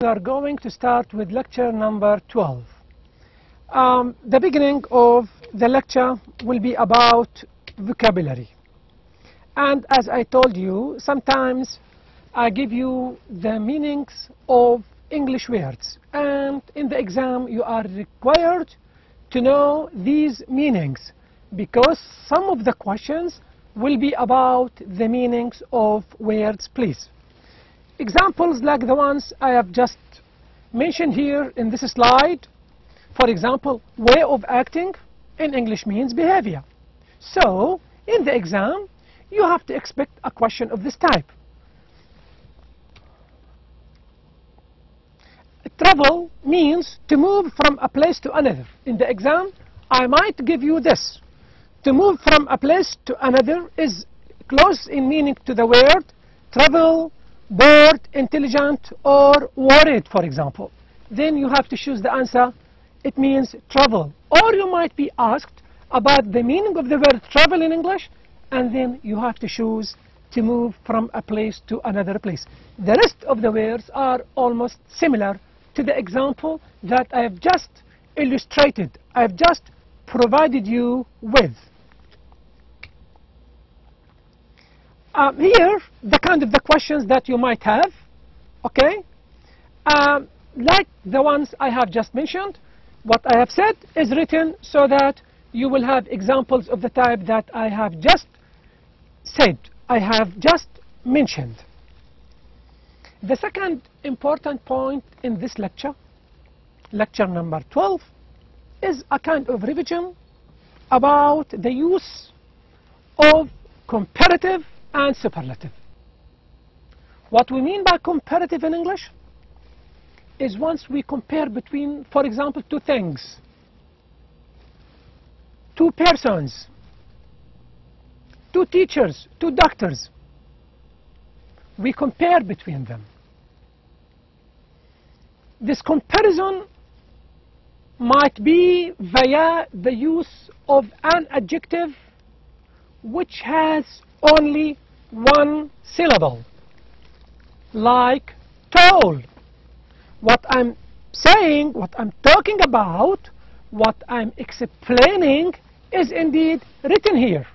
We are going to start with lecture number 12. The beginning of the lecture will be about vocabulary. And as I told you, sometimes I give you the meanings of English words. And in the exam, you are required to know these meanings, because some of the questions will be about the meanings of words, please. Examples like the ones I have just mentioned here in this slide. For example, way of acting in English means behavior. So, in the exam, you have to expect a question of this type. Travel means to move from a place to another. In the exam, I might give you this. To move from a place to another is close in meaning to the word travel, bored, intelligent, or worried, for example. Then you have to choose the answer. It means travel. Or you might be asked about the meaning of the word travel in English, and then you have to choose to move from a place to another place. The rest of the words are almost similar to the example that I have just illustrated. I have just provided you with. Here, the kind of the questions that you might have, okay? Like the ones I have just mentioned, what I have said is written so that you will have examples of the type that I have just said, I have just mentioned. The second important point in this lecture, lecture number 12, is a kind of revision about the use of comparative and superlative. What we mean by comparative in English is once we compare between, for example, two things, two persons, two teachers, two doctors. We compare between them. This comparison might be via the use of an adjective which has only one syllable, like tall. What I'm saying, what I'm talking about, what I'm explaining is indeed written here.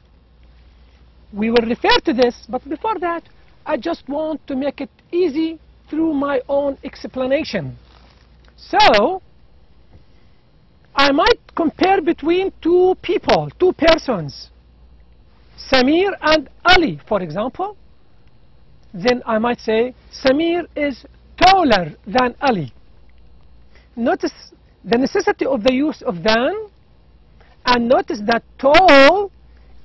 We will refer to this, but before that, I just want to make it easy through my own explanation. So, I might compare between two people, two persons, Samir and Ali, for example. Then I might say Samir is taller than Ali. Notice the necessity of the use of than, and notice that tall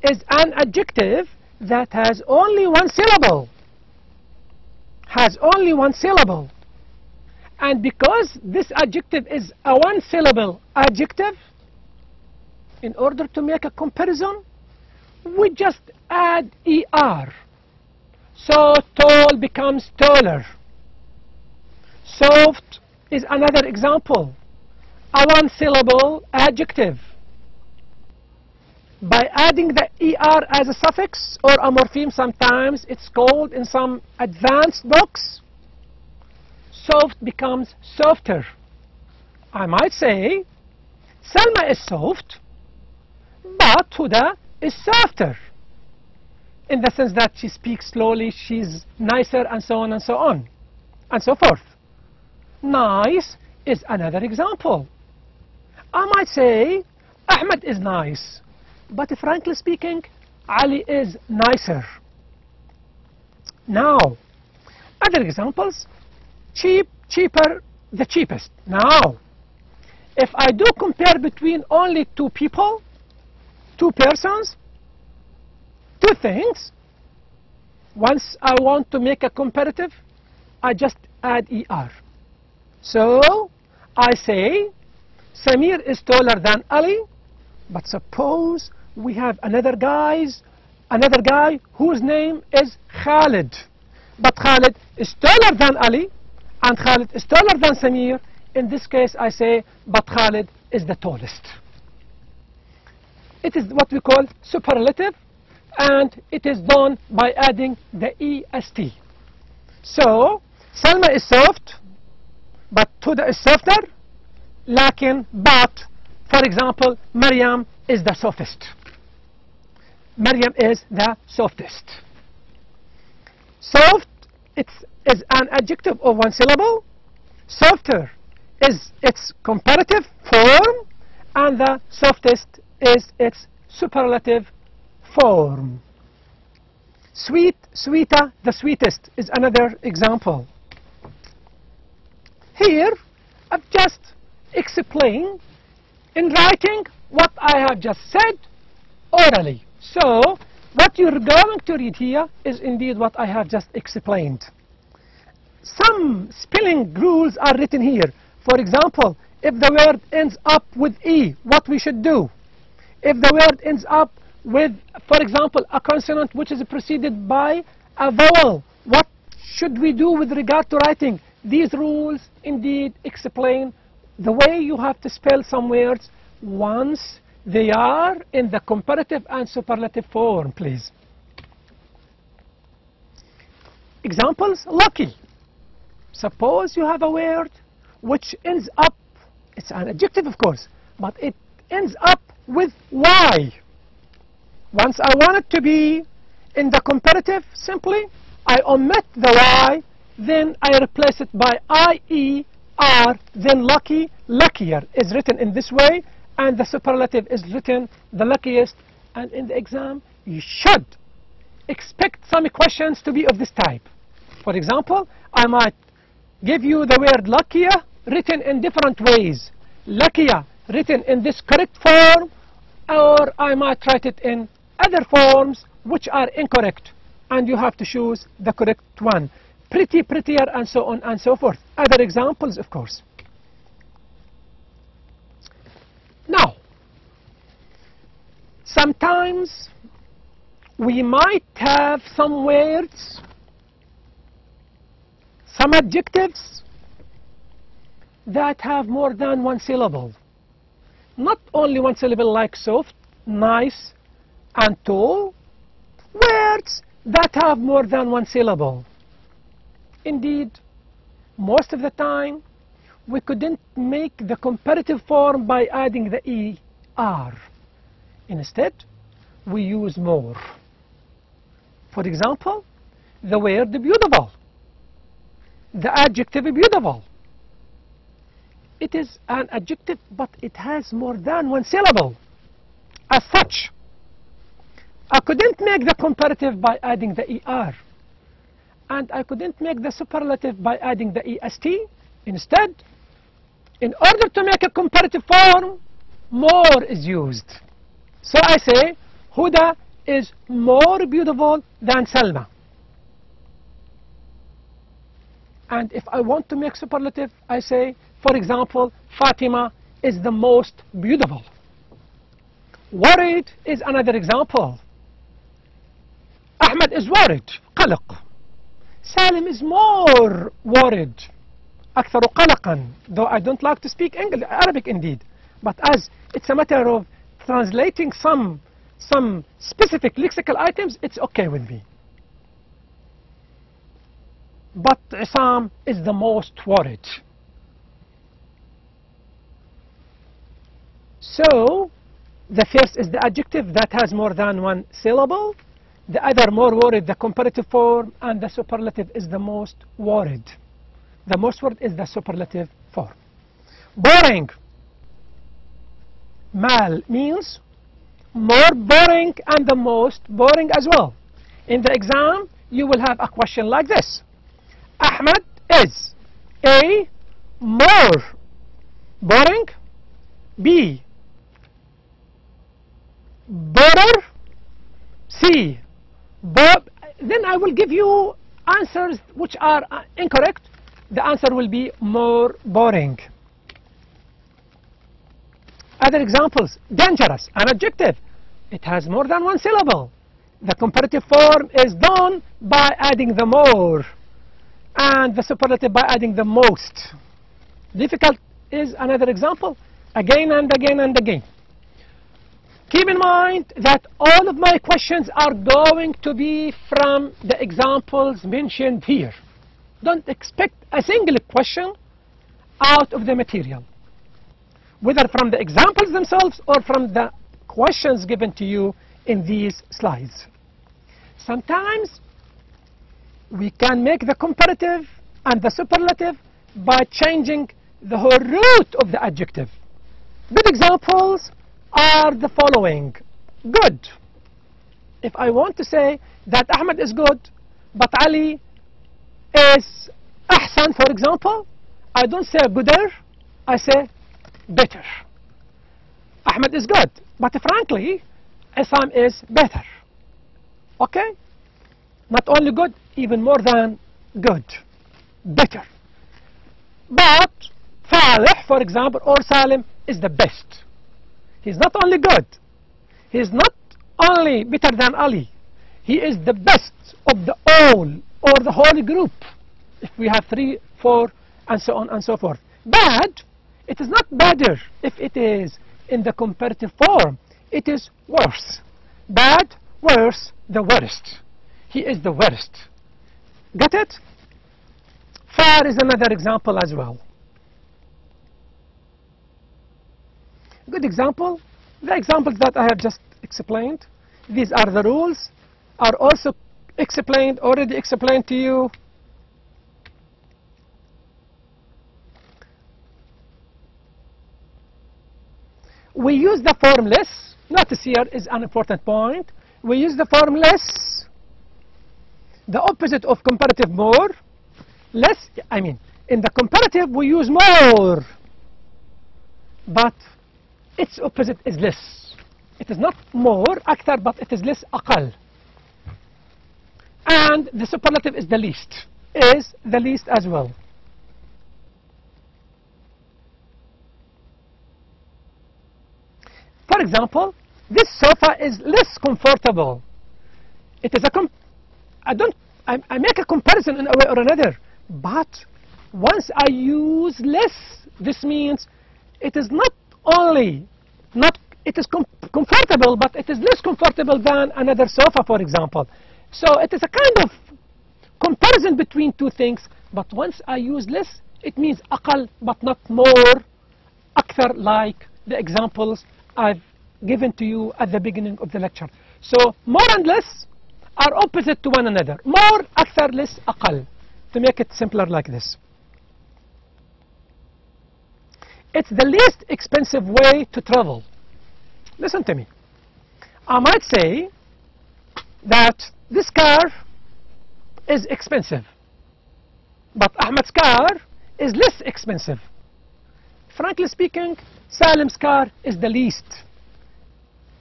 is an adjective that has only one syllable. Has only one syllable. And because this adjective is a one-syllable adjective, in order to make a comparison, we just add ER. So tall becomes taller. Soft is another example, a one-syllable adjective. By adding the ER as a suffix or a morpheme, sometimes it's called in some advanced books, soft becomes softer. I might say Salma is soft, but Huda is softer, in the sense that she speaks slowly, she's nicer, and so on and so on and so forth. Nice is another example. I might say Ahmed is nice, but frankly speaking, Ali is nicer. Now, other examples, cheap, cheaper, the cheapest. Now, if I do compare between only two people, two persons, two things, once I want to make a comparative, I just add ER. So, I say, Samir is taller than Ali, but suppose we have another guy whose name is Khalid. But Khalid is taller than Ali, and Khalid is taller than Samir. In this case, I say, but Khalid is the tallest. It is what we call superlative, and it is done by adding the EST. So, Salma is soft, but Huda is softer. But for example, Maryam is the softest. Maryam is the softest. Soft is an adjective of one syllable. Softer is its comparative form, and the softest is its superlative form. Sweet, sweeter, the sweetest is another example. Here, I've just explained in writing what I have just said orally. So, what you're going to read here is indeed what I have just explained. Some spelling rules are written here. For example, if the word ends up with E, what we should do. If the word ends up with, for example, a consonant which is preceded by a vowel, what should we do with regard to writing? These rules indeed explain the way you have to spell some words once they are in the comparative and superlative form, please. Examples, lucky. Suppose you have a word which ends up, it's an adjective of course, but it ends up with Y. Once I want it to be in the comparative, simply I omit the Y, then I replace it by I-E-R, then lucky, luckier is written in this way, and the superlative is written the luckiest. And in the exam, you should expect some questions to be of this type. For example, I might give you the word luckier written in different ways. Luckier written in this correct form, or I might write it in other forms which are incorrect, and you have to choose the correct one. Pretty, prettier, and so on and so forth. Other examples, of course. Now, sometimes we might have some words, some adjectives that have more than one syllable. Not only one syllable like soft, nice, and tall. Words that have more than one syllable. Indeed, most of the time, we couldn't make the comparative form by adding the ER. Instead, we use more. For example, the word beautiful. The adjective beautiful. It is an adjective, but it has more than one syllable. As such, I couldn't make the comparative by adding the ER. And I couldn't make the superlative by adding the EST. Instead, in order to make a comparative form, more is used. So I say, Huda is more beautiful than Salma. And if I want to make superlative, I say, for example, Fatima is the most beautiful. Worried is another example. Ahmed is worried, قلق. Salim is more worried, أكثر قلقا, though I don't like to speak Arabic indeed. But as it's a matter of translating some specific lexical items, it's okay with me. But Isam is the most worried. So, the first is the adjective that has more than one syllable. The other, more worried, the comparative form, and the superlative is the most worried. The most worried is the superlative form. Boring. Mal means more boring and the most boring as well. In the exam, you will have a question like this. Ahmed is A, more boring, B, better, C, then I will give you answers which are incorrect. The answer will be more boring. Other examples, dangerous, an adjective. It has more than one syllable. The comparative form is done by adding the more, and the superlative by adding the most. Difficult is another example, again and again and again. Keep in mind that all of my questions are going to be from the examples mentioned here. Don't expect a single question out of the material, whether from the examples themselves or from the questions given to you in these slides. Sometimes we can make the comparative and the superlative by changing the whole root of the adjective. Good examples are the following. Good. If I want to say that Ahmed is good, but Ali is ahsan, for example, I don't say gooder, I say better. Ahmed is good, but frankly, Isam is better. Okay? Not only good, even more than good. Better. But Falih, for example, or Salim is the best. He's not only good, he's not only better than Ali, he is the best of the all or the whole group. If we have 3, 4, and so on and so forth. Bad, it is not better if it is in the comparative form. It is worse. Bad, worse, the worst. He is the worst. Got it? Far is another example as well. Good example. The examples that I have just explained, these are the rules, are also already explained to you. We use the form less. Notice here is an important point. We use the form less, the opposite of comparative more. Less, I mean, in the comparative we use more, but its opposite is less. It is not more, أكثر, but it is less, أقل. And the superlative is the least as well. For example, this sofa is less comfortable. It is I make a comparison in a way or another, but once I use less, this means it is not only it is comfortable, but it is less comfortable than another sofa, for example. So it is a kind of comparison between two things, but once I use less, it means أقل, but not more, أكثر, like the examples I've given to you at the beginning of the lecture. So more and less are opposite to one another. More, أكثر, less, أقل. To make it simpler like this. It's the least expensive way to travel. Listen to me. I might say that this car is expensive, but Ahmed's car is less expensive. Frankly speaking, Salim's car is the least.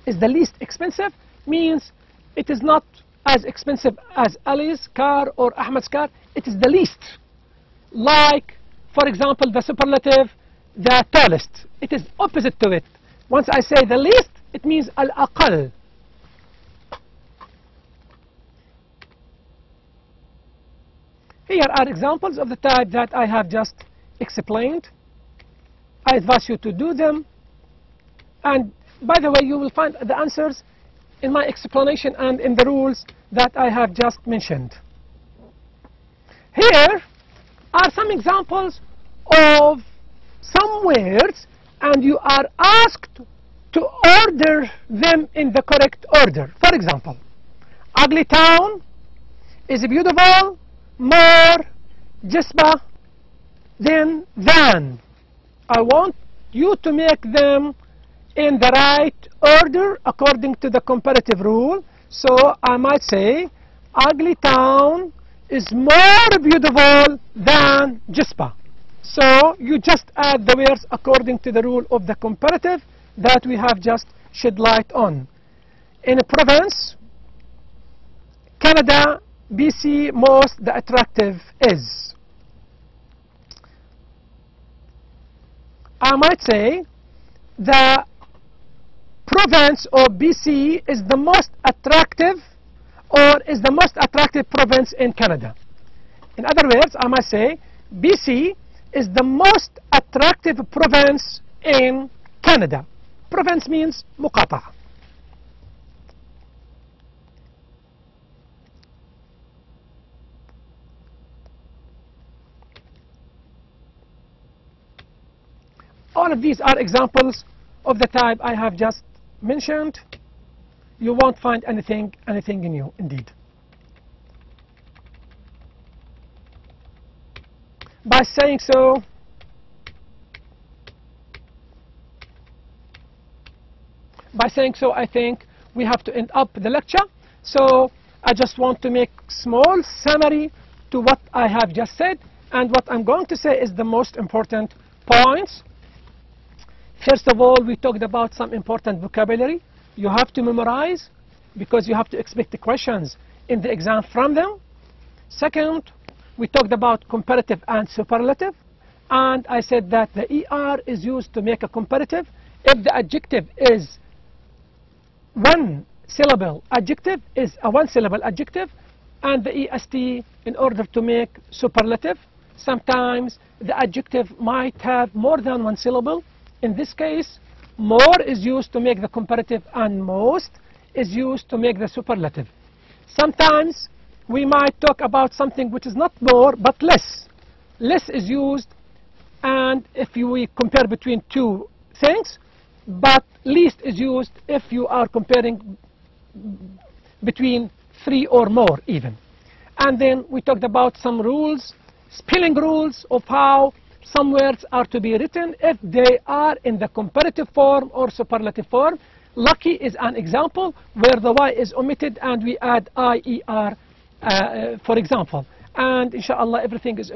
Is the least expensive means it is not as expensive as Ali's car or Ahmed's car. It is the least. Like, for example, the superlative, the tallest. It is opposite to it. Once I say the least, it means al-aqal. Here are examples of the type that I have just explained. I advise you to do them. And by the way, you will find the answers in my explanation and in the rules that I have just mentioned. Here are some examples of some words, and you are asked to order them in the correct order. For example, ugly town is beautiful, more, jisba, then, than. I want you to make them in the right order according to the comparative rule. So I might say, ugly town is more beautiful than Jispa. So you just add the words according to the rule of the comparative that we have just shed light on. In a province, Canada, BC, most the attractive is. I might say the province of BC is the most attractive, or is the most attractive province in Canada. In other words, I might say BC is the most attractive province in Canada. Province means مقاطعة. all of these are examples of the type I have just mentioned. You won't find anything new indeed. By saying so, I think we have to end up the lecture. So I just want to make small summary to what I have just said, and what I'm going to say is the most important points. First of all, we talked about some important vocabulary you have to memorize because you have to expect the questions in the exam from them. Second, we talked about comparative and superlative, and I said that the ER is used to make a comparative if the adjective is one syllable adjective, is a one-syllable adjective, and the EST in order to make superlative. Sometimes the adjective might have more than one syllable. In this case, more is used to make the comparative and most is used to make the superlative. Sometimes we might talk about something which is not more but less. Less is used, and if we compare between two things, but least is used if you are comparing between three or more even. And then we talked about some rules, spelling rules of how some words are to be written if they are in the comparative form or superlative form. Lucky is an example where the Y is omitted and we add IER, for example. And inshallah everything is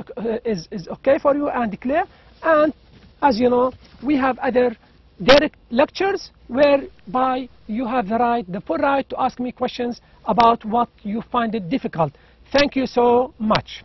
okay for you and clear. And as you know, we have other direct lectures whereby you have the full right to ask me questions about what you find it difficult. Thank you so much.